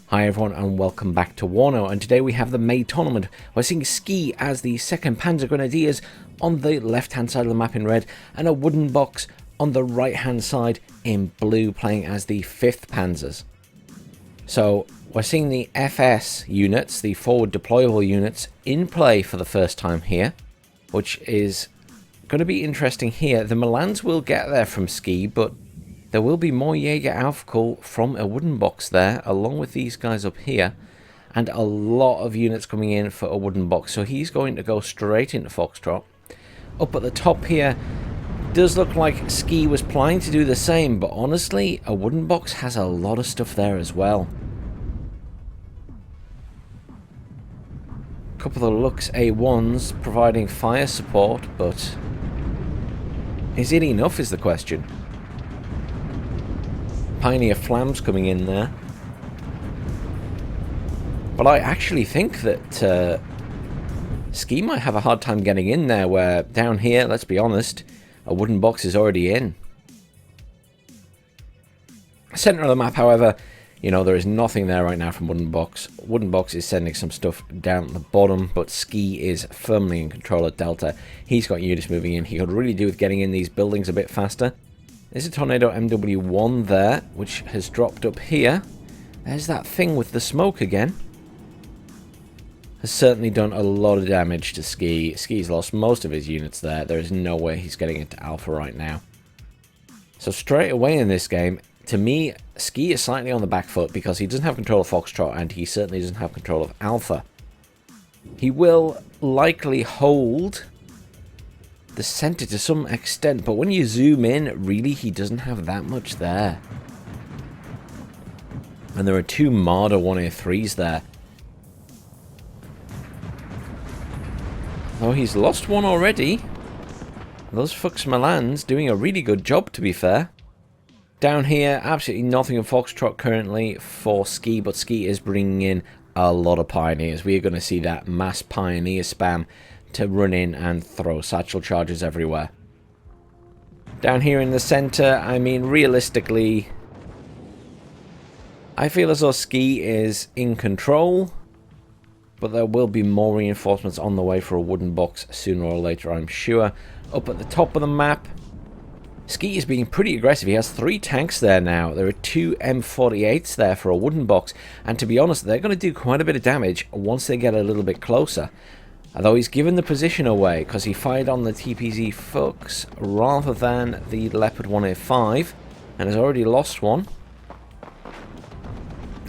Hi everyone and welcome back to Warno, and today we have the May tournament. We're seeing Ski as the 2nd Panzer Grenadiers on the left hand side of the map in red, and Awoodenbox on the right hand side in blue playing as the 5th Panzers. So we're seeing the FS units, the forward deployable units, in play for the first time here, which is going to be interesting here. The Milans will get there from Ski, but there will be more Jaeger Aufkul from Awoodenbox there, along with these guys up here, and a lot of units coming in for Awoodenbox. So he's going to go straight into Foxtrot. Up at the top here, does look like Ski was planning to do the same, but honestly, Awoodenbox has a lot of stuff there as well. A couple of Lux A1s providing fire support, but is it enough is the question. Pioneer Flams coming in there. But I actually think that Ski might have a hard time getting in there, where down here, let's be honest, Awoodenbox is already in. Center of the map, however, you know, there is nothing there right now from Awoodenbox. Awoodenbox is sending some stuff down at the bottom, but Ski is firmly in control of Delta. He's got units moving in. He could really do with getting in these buildings a bit faster. There's a Tornado MW1 there, which has dropped up here. There's that thing with the smoke again. Has certainly done a lot of damage to Ski. Ski's lost most of his units there. There is no way he's getting into Alpha right now. So straight away in this game, to me, Ski is slightly on the back foot because he doesn't have control of Foxtrot and he certainly doesn't have control of Alpha. He will likely hold the center to some extent, but when you zoom in, really he doesn't have that much there. And there are two Marder 1A3s there. Oh, he's lost one already. Those Fuchs Milans doing a really good job, to be fair. Down here, absolutely nothing in Foxtrot currently for Ski, but Ski is bringing in a lot of Pioneers. We are going to see that mass Pioneer spam to run in and throw satchel charges everywhere. Down here in the center, I mean, realistically, I feel as though Ski is in control, but there will be more reinforcements on the way for Awoodenbox sooner or later, I'm sure. Up at the top of the map, Ski is being pretty aggressive. He has 3 tanks there now. There are 2 M48s there for Awoodenbox, and to be honest, they're going to do quite a bit of damage once they get a little bit closer. Although he's given the position away because he fired on the TPZ Fuchs rather than the Leopard 1A5 and has already lost one.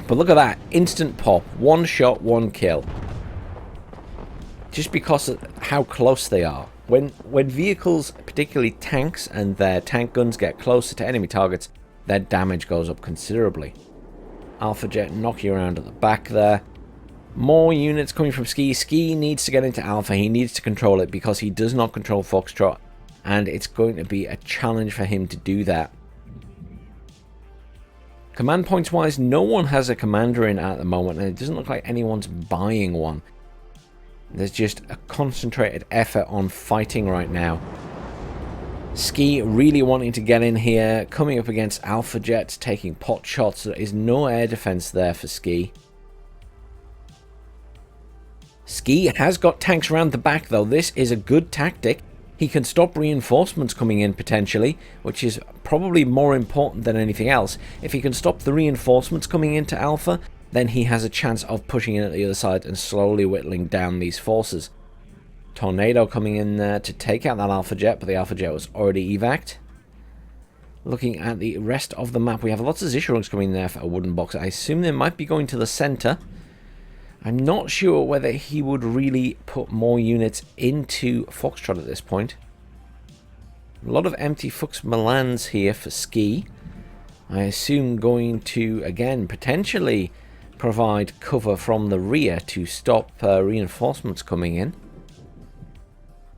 But look at that, instant pop, 1 shot, 1 kill. Just because of how close they are. When vehicles, particularly tanks and their tank guns, get closer to enemy targets, their damage goes up considerably. Alpha Jet knocking around at the back there. More units coming from Ski. Ski needs to get into Alpha. He needs to control it because he does not control Foxtrot, and it's going to be a challenge for him to do that. Command points wise, no one has a commander in at the moment, and it doesn't look like anyone's buying one. There's just a concentrated effort on fighting right now. Ski really wanting to get in here, coming up against Alpha Jets, taking pot shots. There is no air defense there for Ski. Ski has got tanks around the back though. This is a good tactic. He can stop reinforcements coming in potentially, which is probably more important than anything else. If he can stop the reinforcements coming into Alpha, then he has a chance of pushing in at the other side and slowly whittling down these forces. Tornado coming in there to take out that Alpha Jet, but the Alpha Jet was already evac'd. Looking at the rest of the map, we have lots of Zishrungs coming there for Awoodenbox. I assume they might be going to the center. I'm not sure whether he would really put more units into Foxtrot at this point. A lot of empty Fuchs Milans here for Ski. I assume going to, again, potentially provide cover from the rear to stop reinforcements coming in.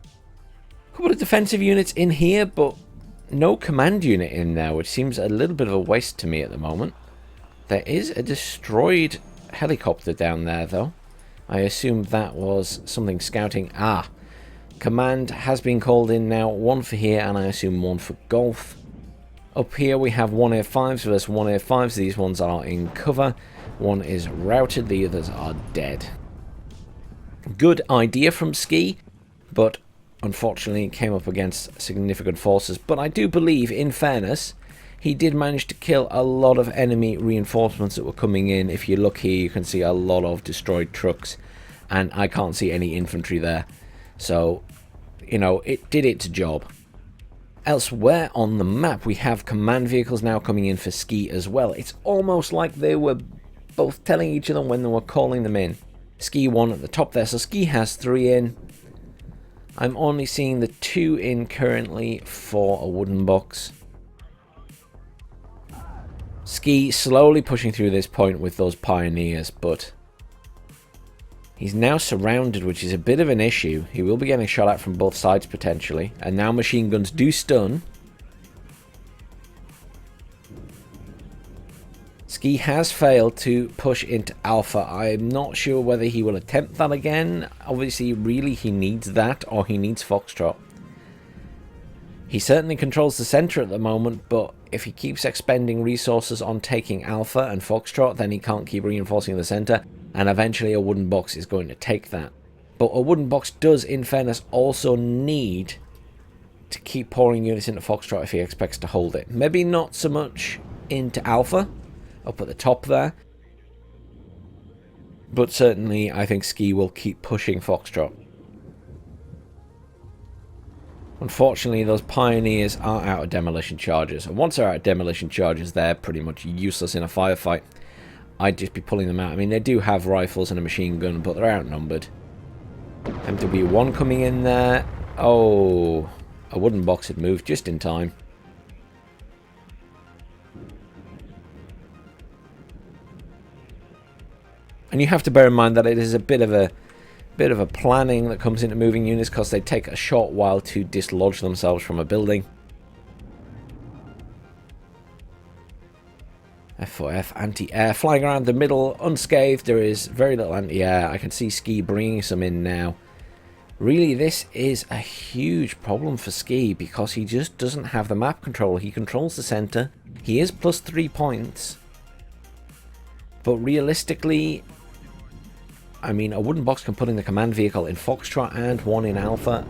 A couple of defensive units in here, but no command unit in there, which seems a little bit of a waste to me at the moment. There is a destroyed helicopter down there though. I assume that was something scouting. Command has been called in now, 1 for here and I assume 1 for Golf. Up here we have 1A5s versus 1A5s. These ones are in cover. One is routed, the others are dead. Good idea from Ski, but unfortunately came up against significant forces. But I do believe, in fairness, he did manage to kill a lot of enemy reinforcements that were coming in. If you look here, you can see a lot of destroyed trucks, and I can't see any infantry there. So, you know, it did its job. Elsewhere on the map, we have command vehicles now coming in for Ski as well. It's almost like they were both telling each other when they were calling them in. Ski 1 at the top there, so Ski has 3 in. I'm only seeing the 2 in currently for Awoodenbox. Ski slowly pushing through this point with those pioneers, but he's now surrounded, which is a bit of an issue. He will be getting shot at from both sides potentially, and now machine guns do stun. Ski has failed to push into Alpha. I'm not sure whether he will attempt that again. Obviously, really, he needs that, or he needs Foxtrot. He certainly controls the center at the moment, but if he keeps expending resources on taking Alpha and Foxtrot, then he can't keep reinforcing the center, and eventually Awoodenbox is going to take that. But Awoodenbox does, in fairness, also need to keep pouring units into Foxtrot if he expects to hold it. Maybe not so much into Alpha, up at the top there, but certainly I think Ski will keep pushing Foxtrot. Unfortunately, those pioneers are out of demolition charges, and once they're out of demolition charges, they're pretty much useless in a firefight. I'd just be pulling them out. I mean, they do have rifles and a machine gun, but they're outnumbered. MW1 coming in there. Oh, Awoodenbox had moved just in time. And you have to bear in mind that it is a bit of a planning that comes into moving units, because they take a short while to dislodge themselves from a building. F4F anti-air flying around the middle unscathed. There is very little anti-air. I can see Ski bringing some in now. Really, this is a huge problem for Ski, because he just doesn't have the map control. He controls the center. He is plus 3 points. But realistically, I mean, Awoodenbox can put in the command vehicle in Foxtrot and 1 in Alpha.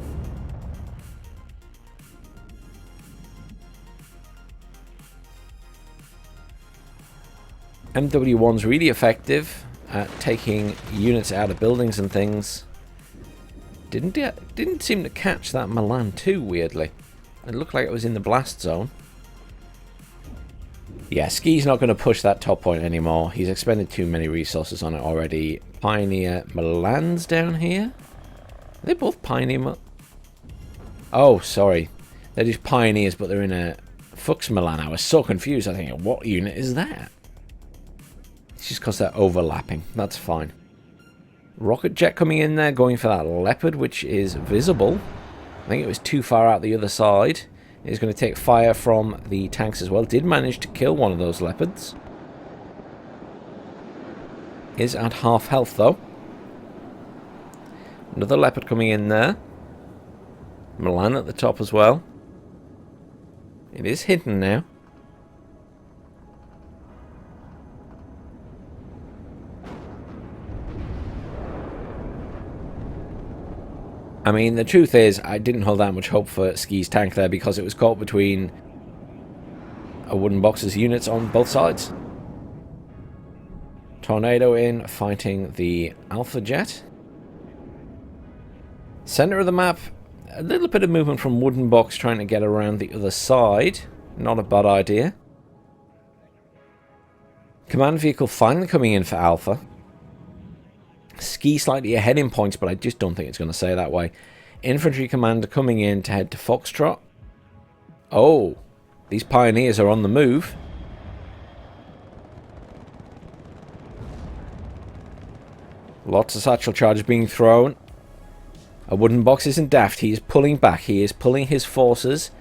MW1's really effective at taking units out of buildings and things. Didn't seem to catch that Milan too, weirdly. It looked like it was in the blast zone. Yeah, Ski's not going to push that top point anymore. He's expended too many resources on it already. Pioneer Milan's down here. Are they both Pioneer? Oh, sorry. They're just Pioneers, but they're in a Fux Milan. I was so confused. I think, what unit is that? It's just because they're overlapping. That's fine. Rocket jet coming in there, going for that Leopard, which is visible. I think it was too far out the other side. It's going to take fire from the tanks as well. Did manage to kill one of those Leopards. Is at half health though. Another Leopard coming in there. Milan at the top as well. It is hidden now. I mean, the truth is, I didn't hold that much hope for Ski's tank there, because it was caught between Awoodenbox's units on both sides. Tornado in, fighting the Alpha Jet. Center of the map, a little bit of movement from Awoodenbox trying to get around the other side. Not a bad idea. Command vehicle finally coming in for Alpha. Ski slightly ahead in points, but I just don't think it's going to stay that way. Infantry commander coming in to head to Foxtrot. Oh, these pioneers are on the move. Lots of satchel charges being thrown. Awoodenbox isn't daft. He is pulling back. He is pulling his forces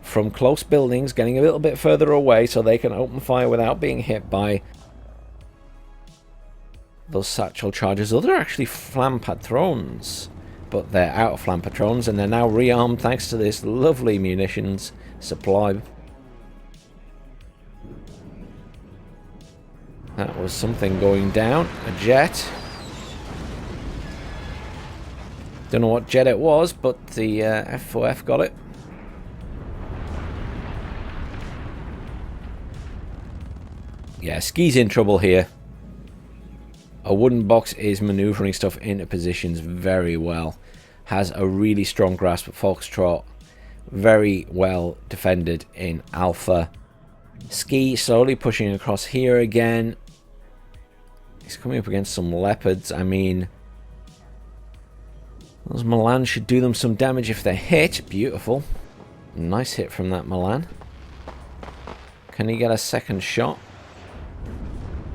from close buildings, getting a little bit further away so they can open fire without being hit by those satchel charges. Oh, they're actually flam patrons, but they're out of flam patrons, and they're now rearmed thanks to this lovely munitions supply. That was something going down. A jet. Don't know what jet it was, but the F4F got it. Yeah, Ski's in trouble here. Awoodenbox is maneuvering stuff into positions very well. Has a really strong grasp at Foxtrot. Very well defended in Alpha. Ski slowly pushing across here again. He's coming up against some leopards. I mean, those Milan should do them some damage if they hit. Beautiful. Nice hit from that Milan. Can he get a second shot?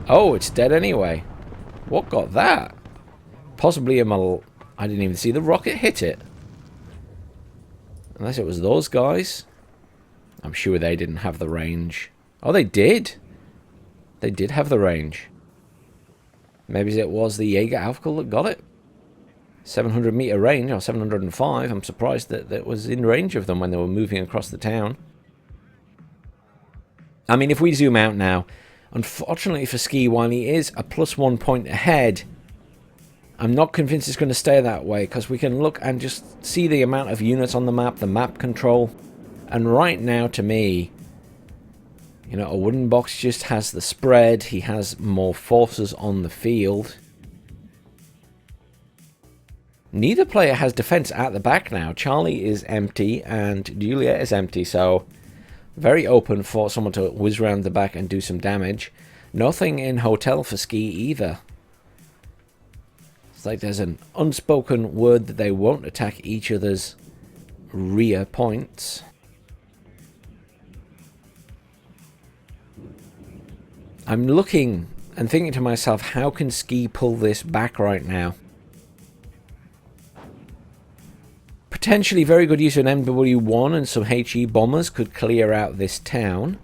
Oh, it's dead anyway. What got that? Possibly a Mal... I didn't even see the rocket hit it. Unless it was those guys. I'm sure they didn't have the range. Oh, they did. They did have the range. Maybe it was the Jaeger Aufkel that got it. 700 meter range, or 705. I'm surprised that it was in range of them when they were moving across the town. I mean, if we zoom out now, unfortunately for Ski, while he is a +1 point ahead, I'm not convinced it's going to stay that way, because we can look and just see the amount of units on the map, the map control, and right now, to me, you know, Awoodenbox just has the spread. He has more forces on the field. Neither player has defense at the back now. Charlie is empty and Juliet is empty, so very open for someone to whiz around the back and do some damage. Nothing in Hotel for Ski either. It's like there's an unspoken word that they won't attack each other's rear points. I'm looking and thinking to myself, how can Ski pull this back right now? Potentially very good use of an MW1 and some HE bombers could clear out this town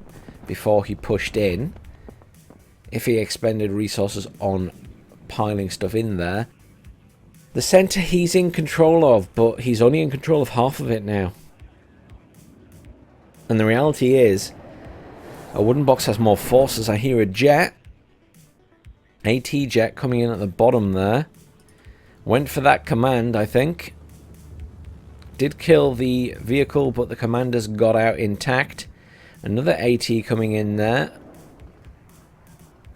before he pushed in. If he expended resources on piling stuff in there. The centre he's in control of, but he's only in control of half of it now. And the reality is, Awoodenbox has more forces. I hear a jet. AT jet coming in at the bottom there. Went for that command, I think. Did kill the vehicle, but the commanders got out intact. Another AT coming in there.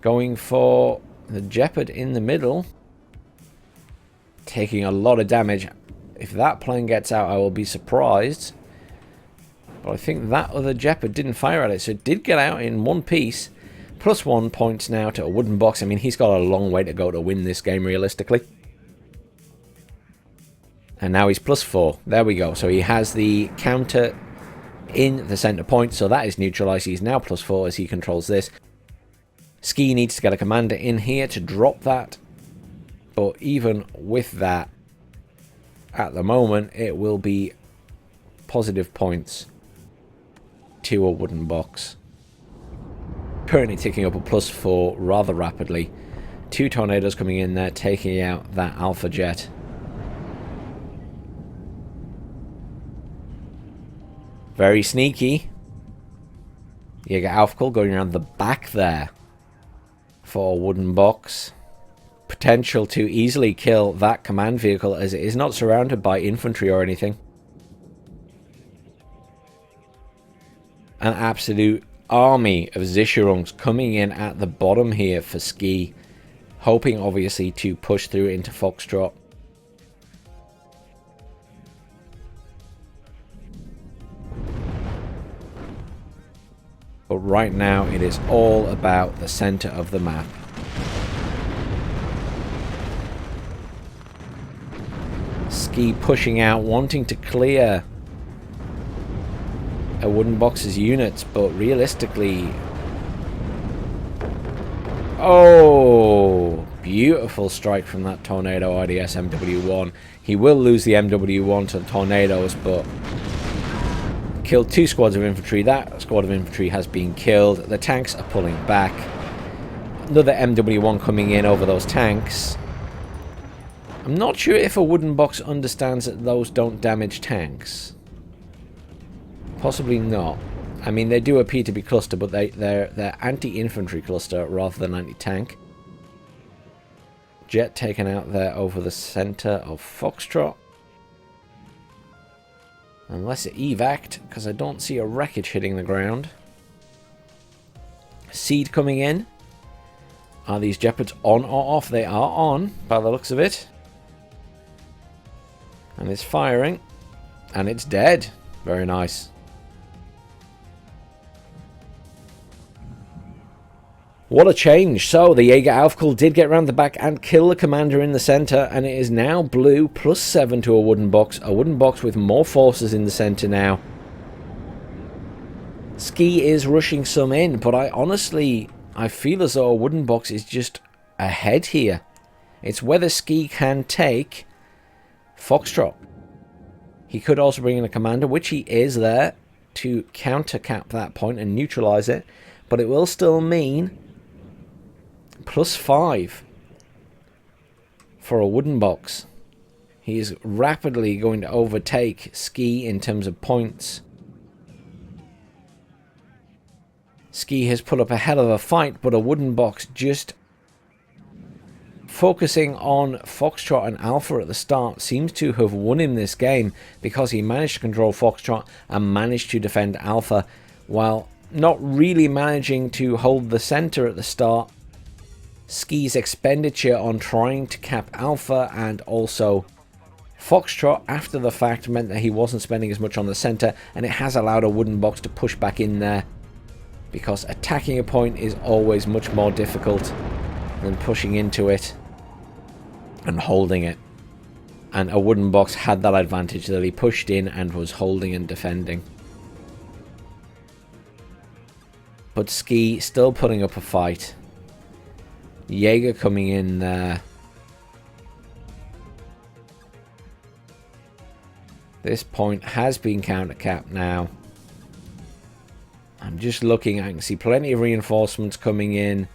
Going for the Jeopard in the middle. Taking a lot of damage. If that plane gets out, I will be surprised. But I think that other Jeopard didn't fire at it, so it did get out in one piece. +1 points now to Awoodenbox. I mean, he's got a long way to go to win this game, realistically. And now he's +4. There we go. So he has the counter in the center point, so that is neutralized. He's now +4 as he controls this. Ski needs to get a commander in here to drop that. But even with that, at the moment, it will be positive points to Awoodenbox. Currently ticking up a +4 rather rapidly. 2 tornadoes coming in there, taking out that Alpha jet. Very sneaky. Jaeger Aufkel going around the back there for Awoodenbox. Potential to easily kill that command vehicle as it is not surrounded by infantry or anything. An absolute army of Zischerungs coming in at the bottom here for Ski. Hoping obviously to push through into Foxtrot. But right now it is all about the center of the map. Ski pushing out, wanting to clear Awoodenbox's units, but realistically... Oh! Beautiful strike from that Tornado RDS MW1. He will lose the MW1 to the Tornadoes, but... Killed 2 squads of infantry. That squad of infantry has been killed. The tanks are pulling back. Another MW1 coming in over those tanks. I'm not sure if Awoodenbox understands that those don't damage tanks. Possibly not. I mean, they do appear to be cluster, but they're anti-infantry cluster rather than anti-tank. Jet taken out there over the center of Foxtrot. Unless it evac'd, because I don't see a wreckage hitting the ground. Seed coming in. Are these Jeopards on or off? They are on, by the looks of it. And it's firing. And it's dead. Very nice. What a change. So, the Jaeger Aufkul did get round the back and kill the commander in the center, and it is now blue, +7 to Awoodenbox. Awoodenbox with more forces in the center now. Ski is rushing some in, but I feel as though Awoodenbox is just ahead here. It's whether Ski can take Foxtrot. He could also bring in a commander, which he is there, to counter-cap that point and neutralize it, but it will still mean +5 for Awoodenbox. He is rapidly going to overtake Ski in terms of points. Ski has put up a hell of a fight, but Awoodenbox just focusing on Foxtrot and Alpha at the start seems to have won him this game, because he managed to control Foxtrot and managed to defend Alpha, while not really managing to hold the center at the start. Ski's expenditure on trying to cap Alpha and also Foxtrot after the fact meant that he wasn't spending as much on the center, and it has allowed Awoodenbox to push back in there, because attacking a point is always much more difficult than pushing into it and holding it. And Awoodenbox had that advantage, that he pushed in and was holding and defending. But Ski still putting up a fight. Jaeger coming in there. This point has been counter-capped now. I'm just looking, I can see plenty of reinforcements coming in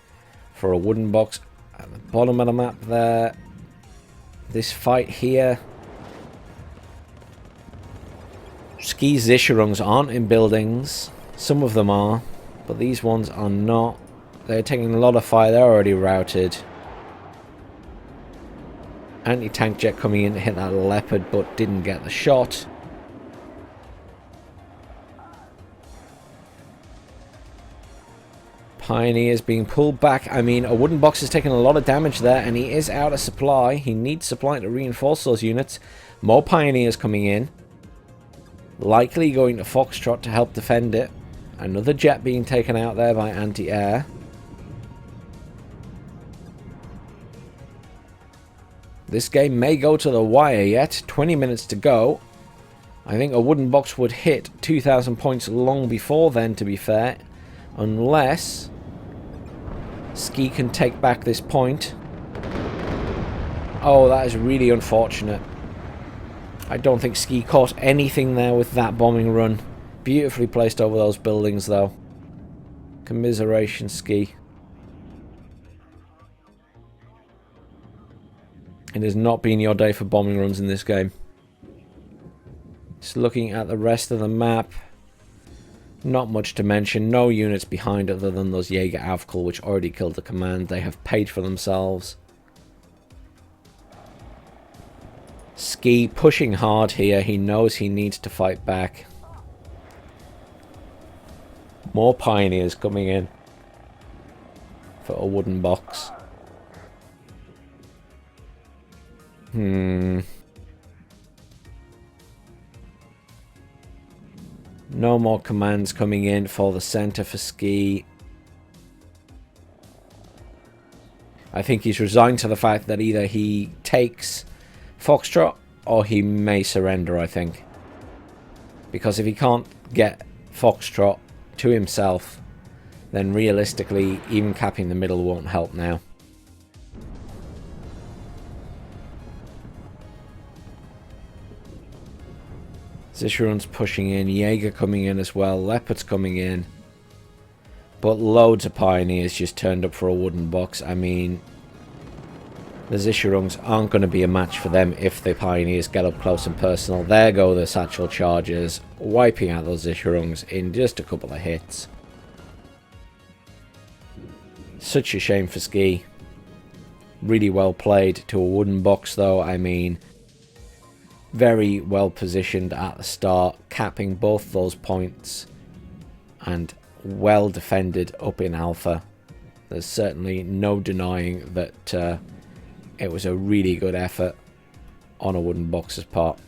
for Awoodenbox at the bottom of the map there. This fight here. Ski's Zisharungs aren't in buildings. Some of them are, but these ones are not. They're taking a lot of fire. They're already routed. Anti-tank jet coming in to hit that Leopard, but didn't get the shot. Pioneers being pulled back. I mean, Awoodenbox is taking a lot of damage there, and he is out of supply. He needs supply to reinforce those units. More Pioneers coming in. Likely going to Foxtrot to help defend it. Another jet being taken out there by anti-air. This game may go to the wire yet. 20 minutes to go. I think Awoodenbox would hit 2,000 points long before then, to be fair. Unless Ski can take back this point. Oh, that is really unfortunate. I don't think Ski caught anything there with that bombing run. Beautifully placed over those buildings, though. Commiseration, Ski. It has not been your day for bombing runs in this game. Just looking at the rest of the map. Not much to mention. No units behind other than those Jaeger Aufkul, which already killed the command. They have paid for themselves. Ski pushing hard here. He knows he needs to fight back. More Pioneers coming in for Awoodenbox. No more commands coming in for the center for Ski. I think he's resigned to the fact that either he takes Foxtrot or he may surrender, I think. Because if he can't get Foxtrot to himself, then realistically, even capping the middle won't help now. Zisharun's pushing in, Jaeger coming in as well, Leopard's coming in. But loads of Pioneers just turned up for Awoodenbox. I mean, The Zisharungs aren't going to be a match for them if the Pioneers get up close and personal. There go the Satchel Chargers, wiping out those Zisharungs in just a couple of hits. Such a shame for Ski. Really well played to Awoodenbox though. I mean, very well positioned at the start, capping both those points, and well defended up in Alpha. There's certainly no denying that it was a really good effort on Awoodenbox's part.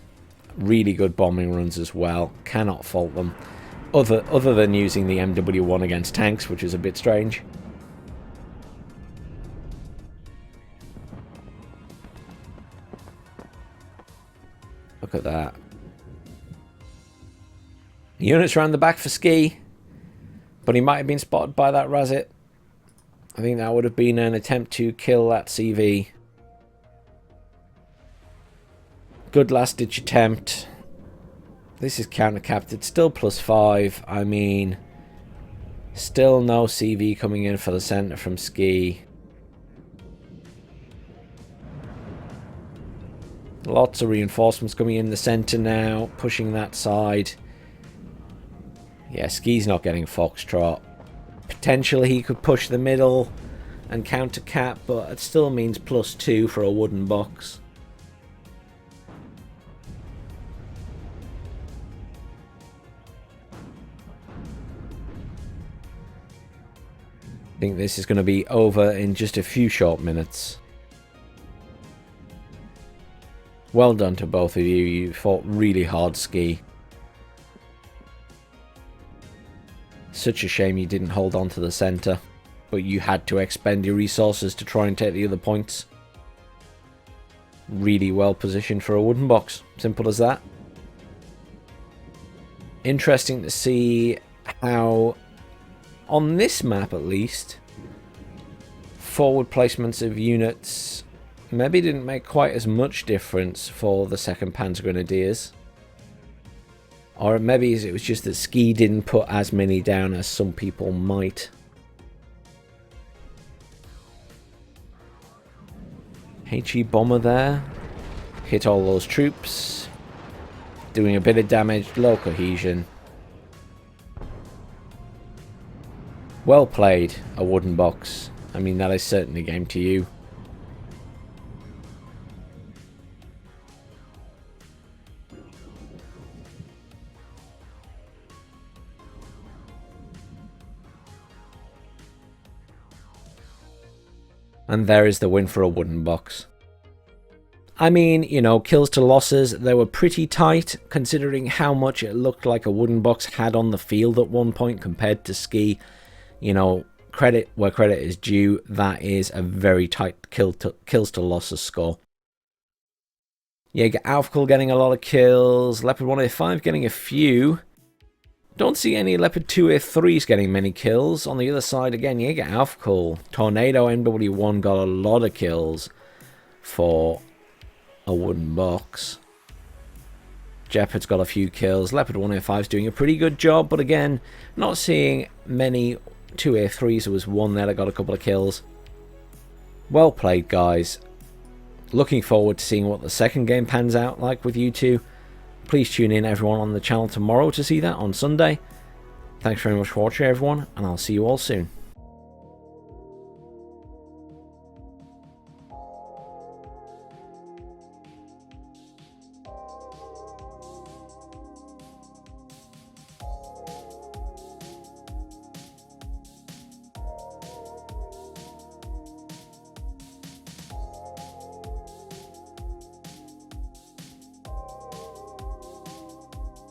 Really good bombing runs as well. Cannot fault them. Other than using the MW1 against tanks, which is a bit strange. Look at that. Units around the back for Ski. But he might have been spotted by that Razit. I think that would have been an attempt to kill that CV. Good last ditch attempt. This is counter-capped. It's still +5. I mean, still no CV coming in for the centre from Ski. Lots of reinforcements coming in the centre now, pushing that side. Yeah, Ski's not getting Foxtrot. Potentially he could push the middle and counter cap, but it still means +2 for Awoodenbox. I think this is going to be over in just a few short minutes. Well done to both of you. You fought really hard, Ski. Such a shame you didn't hold on to the centre, but you had to expend your resources to try and take the other points. Really well positioned for Awoodenbox. Simple as that. Interesting to see how, on this map at least, forward placements of units maybe didn't make quite as much difference for the 2nd Panzer Grenadiers. Or maybe it was just that Ski didn't put as many down as some people might. HE bomber there. Hit all those troops. Doing a bit of damage. Low cohesion. Well played, Awoodenbox. I mean, that is certainly game to you. And there is the win for Awoodenbox. I mean, you know, kills to losses, they were pretty tight, considering how much it looked like Awoodenbox had on the field at one point compared to Ski. You know, credit where credit is due, that is a very tight kills to losses score. Jaeger Aufkul getting a lot of kills, Leopard 1A5 getting a few. Don't see any Leopard 2A3s getting many kills. On the other side, again, Jaeger Aufkul. Tornado MW1 got a lot of kills for Awoodenbox. Jeopard's got a few kills. Leopard 1A5's doing a pretty good job, but again, not seeing many 2A3s. There was one there that got a couple of kills. Well played, guys. Looking forward to seeing what the second game pans out like with you two. Please tune in, everyone, on the channel tomorrow to see that on Sunday. Thanks very much for watching, everyone, and I'll see you all soon.